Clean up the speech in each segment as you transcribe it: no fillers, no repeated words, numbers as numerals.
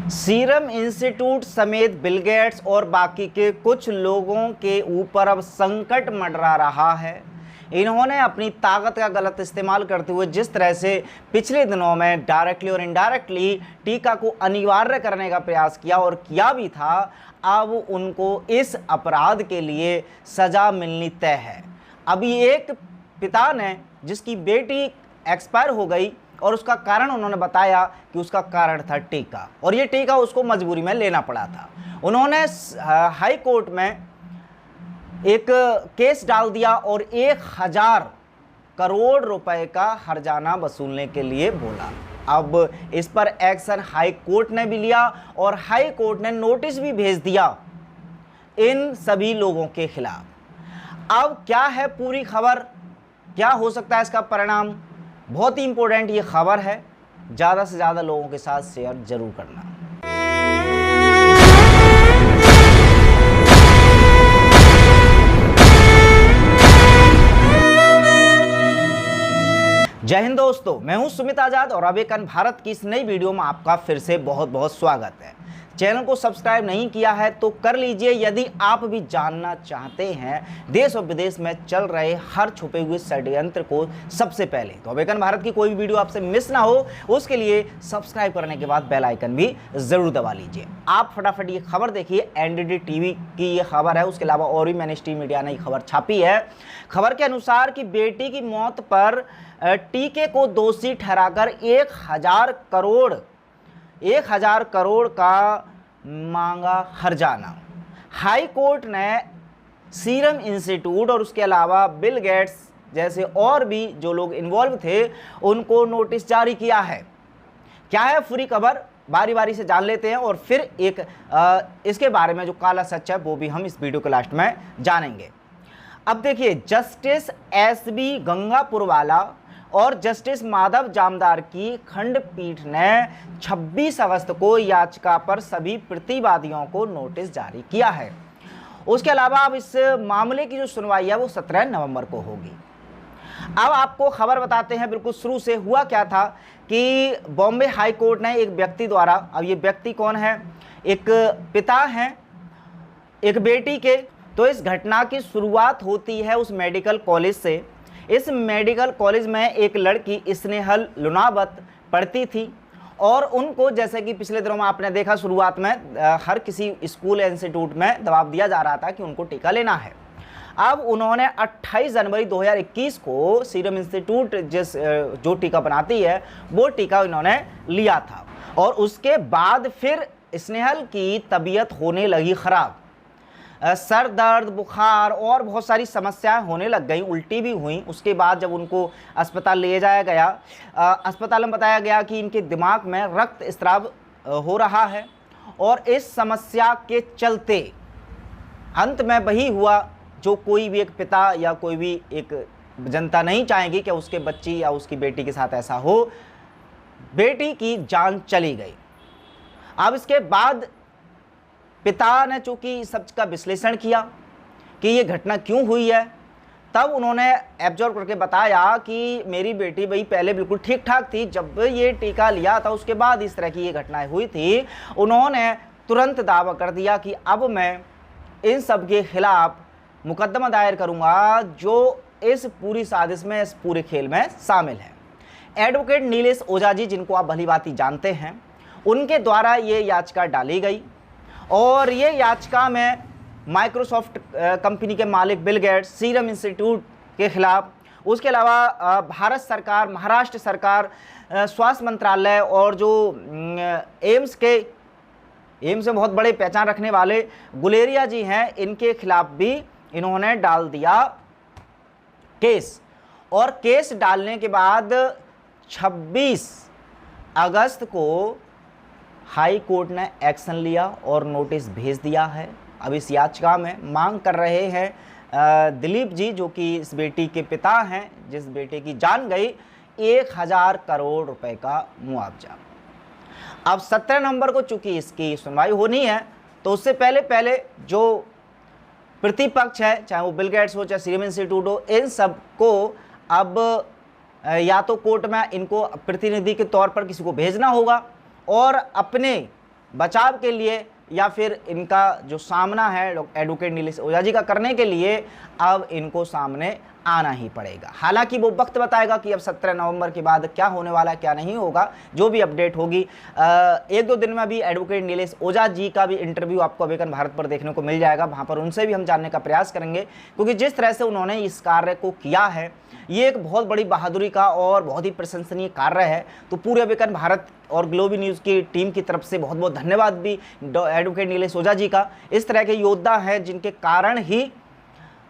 Serum institute समेत Bill Gates और बाकी के कुछ लोगों के ऊपर अब संकट मंडरा रहा है। इन्होंने अपनी ताकत का गलत इस्तेमाल करते हुए जिस तरह से पिछले दिनों में डायरेक्टली और इनडायरेक्टली टीका को अनिवार्य करने का प्रयास किया और किया भी था, अब उनको इस अपराध के लिए सजा मिलनी तय है। अभी एक पिता ने जिसकी बेटी एक्सपायर हो गई और उसका कारण उन्होंने बताया कि उसका कारण था टीका, और ये टीका उसको मजबूरी में लेना पड़ा था। उन्होंने हाई कोर्ट में एक केस डाल दिया और 1000 करोड़ रुपए का हर्जाना वसूलने के लिए बोला। अब इस पर एक्शन हाई कोर्ट ने भी लिया और हाई कोर्ट ने नोटिस भी भेज दिया इन सभी लोगों के खिलाफ। अब क्या है पूरी खबर, क्या हो सकता है इसका परिणाम, बहुत ही इंपॉर्टेंट ये खबर है। ज़्यादा से ज़्यादा लोगों के साथ शेयर जरूर करना। जय हिंद दोस्तों, मैं हूं सुमित आजाद और अब एक भारत की इस नई वीडियो में आपका फिर से बहुत बहुत स्वागत है। चैनल को सब्सक्राइब नहीं किया है तो कर लीजिए यदि आप भी जानना चाहते हैं देश और विदेश में चल रहे हर छुपे हुए षड्यंत्र को सबसे पहले। तो अब एक भारत की कोई भी वीडियो आपसे मिस ना हो उसके लिए सब्सक्राइब करने के बाद बेल आइकन भी जरूर दबा लीजिए। आप फटाफट ये खबर देखिए, एनडीटी टीवी की ये खबर है। उसके अलावा और भी मेनस्ट्रीम मीडिया ने खबर छापी है। खबर के अनुसार कि बेटी की मौत पर टीके को दोषी ठहराकर 1000 करोड़ का मांगा हर्जाना। हाई कोर्ट ने सीरम इंस्टीट्यूट और उसके अलावा बिल गेट्स जैसे और भी जो लोग इन्वॉल्व थे उनको नोटिस जारी किया है। क्या है पूरी खबर, बारी बारी से जान लेते हैं और फिर इसके बारे में जो काला सच है वो भी हम इस वीडियो के लास्ट में जानेंगे। अब देखिए, जस्टिस एसबी गंगापुरवाला और जस्टिस माधव जामदार की खंडपीठ ने 26 अगस्त को याचिका पर सभी प्रतिवादियों को नोटिस जारी किया है। उसके अलावा अब इस मामले की जो सुनवाई है वो 17 नवंबर को होगी। अब आपको खबर बताते हैं बिल्कुल शुरू से हुआ क्या था कि बॉम्बे हाई कोर्ट ने एक व्यक्ति द्वारा, अब ये व्यक्ति कौन है, एक पिता हैं एक बेटी के। तो इस घटना की शुरुआत होती है उस मेडिकल कॉलेज से। इस मेडिकल कॉलेज में एक लड़की स्नेहल लुनावत पढ़ती थी और उनको, जैसे कि पिछले दिनों में आपने देखा, शुरुआत में हर किसी स्कूल इंस्टीट्यूट में दबाव दिया जा रहा था कि उनको टीका लेना है। अब उन्होंने 28 जनवरी 2021 को सीरम इंस्टीट्यूट जो टीका बनाती है वो टीका इन्होंने लिया था और उसके बाद फिर स्नेहल की तबीयत होने लगी ख़राब। सर दर्द, बुखार और बहुत सारी समस्याएं होने लग गई, उल्टी भी हुई। उसके बाद जब उनको अस्पताल ले जाया गया, अस्पताल में बताया गया कि इनके दिमाग में रक्त स्राव हो रहा है और इस समस्या के चलते अंत में वही हुआ जो कोई भी एक पिता या कोई भी एक जनता नहीं चाहेगी कि उसके बच्ची या उसकी बेटी के साथ ऐसा हो। बेटी की जान चली गई। अब इसके बाद पिता ने चूंकि सब का विश्लेषण किया कि ये घटना क्यों हुई है, तब उन्होंने एब्जॉर्व करके बताया कि मेरी बेटी भाई पहले बिल्कुल ठीक ठाक थी, जब ये टीका लिया था उसके बाद इस तरह की ये घटनाएं हुई थी। उन्होंने तुरंत दावा कर दिया कि अब मैं इन सब के खिलाफ मुकदमा दायर करूंगा जो इस पूरी साजिश में, इस पूरे खेल में शामिल है। एडवोकेट नीलेश ओझा जी, जिनको आप भलीभांति जानते हैं, उनके द्वारा ये याचिका डाली गई और ये याचिका में माइक्रोसॉफ्ट कंपनी के मालिक बिल गेट्स, सीरम इंस्टीट्यूट के खिलाफ, उसके अलावा भारत सरकार, महाराष्ट्र सरकार, स्वास्थ्य मंत्रालय और जो एम्स में बहुत बड़े पहचान रखने वाले गुलेरिया जी हैं, इनके खिलाफ भी इन्होंने डाल दिया केस। और केस डालने के बाद 26 अगस्त को हाई कोर्ट ने एक्शन लिया और नोटिस भेज दिया है। अब इस याचिका में मांग कर रहे हैं दिलीप जी, जो कि इस बेटी के पिता हैं, जिस बेटे की जान गई, 1000 करोड़ रुपए का मुआवजा। अब 17 नवंबर को चूंकि इसकी सुनवाई होनी है तो उससे पहले जो प्रतिपक्ष है, चाहे वो बिल गेट्स हो चाहे सीरम इंस्टीट्यूट हो, इन सब को अब या तो कोर्ट में इनको प्रतिनिधि के तौर पर किसी को भेजना होगा और अपने बचाव के लिए या फिर इनका जो सामना है एडवोकेट नीलेश ओझा जी का करने के लिए अब इनको सामने आना ही पड़ेगा। हालांकि वो वक्त बताएगा कि अब 17 नवंबर के बाद क्या होने वाला है, क्या नहीं होगा। जो भी अपडेट होगी 1-2 दिन में अभी एडवोकेट नीलेश ओझा जी का भी इंटरव्यू आपको अवेकन भारत पर देखने को मिल जाएगा। वहाँ पर उनसे भी हम जानने का प्रयास करेंगे, क्योंकि जिस तरह से उन्होंने इस कार्य को किया है ये एक बहुत बड़ी बहादुरी का और बहुत ही प्रशंसनीय कार्य है। तो पूरे अवेकन भारत और ग्लोबी न्यूज़ की टीम की तरफ से बहुत बहुत धन्यवाद भी एडवोकेट नीलेश ओझा जी का। इस तरह के योद्धा हैं जिनके कारण ही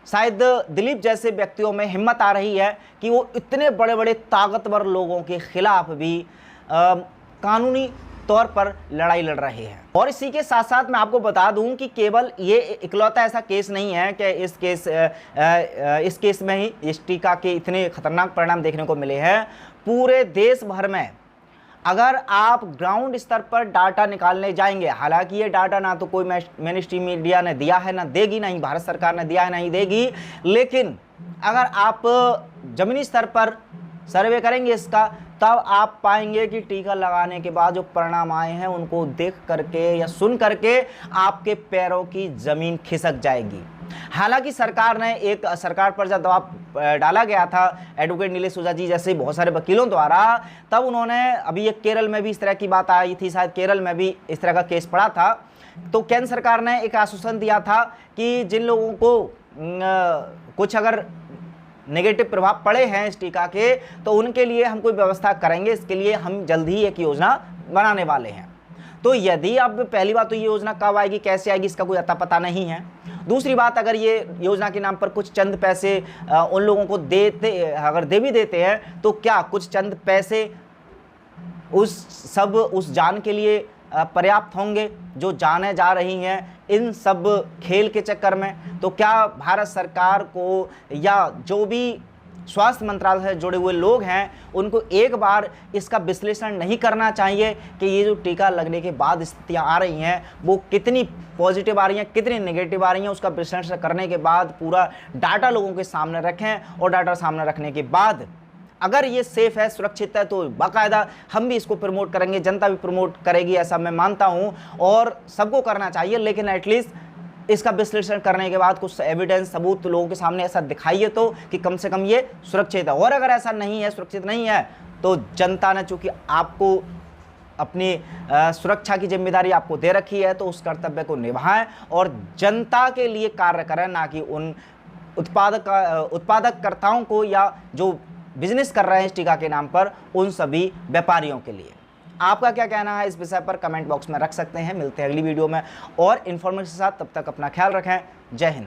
शायद दिलीप जैसे व्यक्तियों में हिम्मत आ रही है कि वो इतने बड़े बड़े ताकतवर लोगों के खिलाफ भी कानूनी तौर पर लड़ाई लड़ रहे हैं। और इसी के साथ साथ मैं आपको बता दूं कि केवल ये इकलौता ऐसा केस नहीं है कि इस केस में ही इस टीका के इतने खतरनाक परिणाम देखने को मिले हैं। पूरे देश भर में अगर आप ग्राउंड स्तर पर डाटा निकालने जाएंगे, हालांकि ये डाटा ना तो कोई मेन स्ट्रीम मीडिया ने दिया है, ना देगी, ना ही भारत सरकार ने दिया है, ना ही देगी, लेकिन अगर आप जमीनी स्तर पर सर्वे करेंगे इसका, तब आप पाएंगे कि टीका लगाने के बाद जो परिणाम आए हैं उनको देख करके या सुन करके आपके पैरों की जमीन खिसक जाएगी। हालांकि सरकार पर जब दबाव डाला गया था एडवोकेट नीलेश ओझा जी जैसे बहुत सारे वकीलों द्वारा, तब उन्होंने, अभी एक केरल में भी इस तरह की बात आई थी, शायद केरल में भी इस तरह का केस पड़ा था, तो केंद्र सरकार ने एक आश्वासन दिया था कि जिन लोगों को कुछ अगर नेगेटिव प्रभाव पड़े हैं इस टीका के, तो उनके लिए हम कोई व्यवस्था करेंगे, इसके लिए हम जल्द ही एक योजना बनाने वाले हैं। तो यदि अब पहली बात तो ये योजना कब आएगी, कैसे आएगी, इसका कोई अता पता नहीं है। दूसरी बात, अगर ये योजना के नाम पर कुछ चंद पैसे उन लोगों को अगर दे भी देते हैं, तो क्या कुछ चंद पैसे उस जान के लिए पर्याप्त होंगे जो जाने जा रही हैं इन सब खेल के चक्कर में? तो क्या भारत सरकार को या जो भी स्वास्थ्य मंत्रालय से जुड़े हुए लोग हैं उनको एक बार इसका विश्लेषण नहीं करना चाहिए कि ये जो टीका लगने के बाद स्थितियाँ आ रही हैं वो कितनी पॉजिटिव आ रही हैं, कितनी नेगेटिव आ रही हैं? उसका विश्लेषण करने के बाद पूरा डाटा लोगों के सामने रखें, और डाटा सामने रखने के बाद अगर ये सेफ है, सुरक्षित है, तो बाकायदा हम भी इसको प्रमोट करेंगे, जनता भी प्रमोट करेगी, ऐसा मैं मानता हूं, और सबको करना चाहिए। लेकिन एटलीस्ट इसका विश्लेषण करने के बाद कुछ एविडेंस, सबूत लोगों के सामने ऐसा दिखाइए तो कि कम से कम ये सुरक्षित है। और अगर ऐसा नहीं है, सुरक्षित नहीं है, तो जनता ने चूंकि आपको अपनी सुरक्षा की जिम्मेदारी आपको दे रखी है, तो उस कर्तव्य को निभाएं और जनता के लिए कार्य करें, ना कि उन उत्पादककर्ताओं को या जो बिजनेस कर रहे हैं इस टीका के नाम पर, उन सभी व्यापारियों के लिए। आपका क्या कहना है इस विषय पर कमेंट बॉक्स में रख सकते हैं। मिलते हैं अगली वीडियो में और इन्फॉर्मेशन के साथ, तब तक अपना ख्याल रखें। जय हिंद।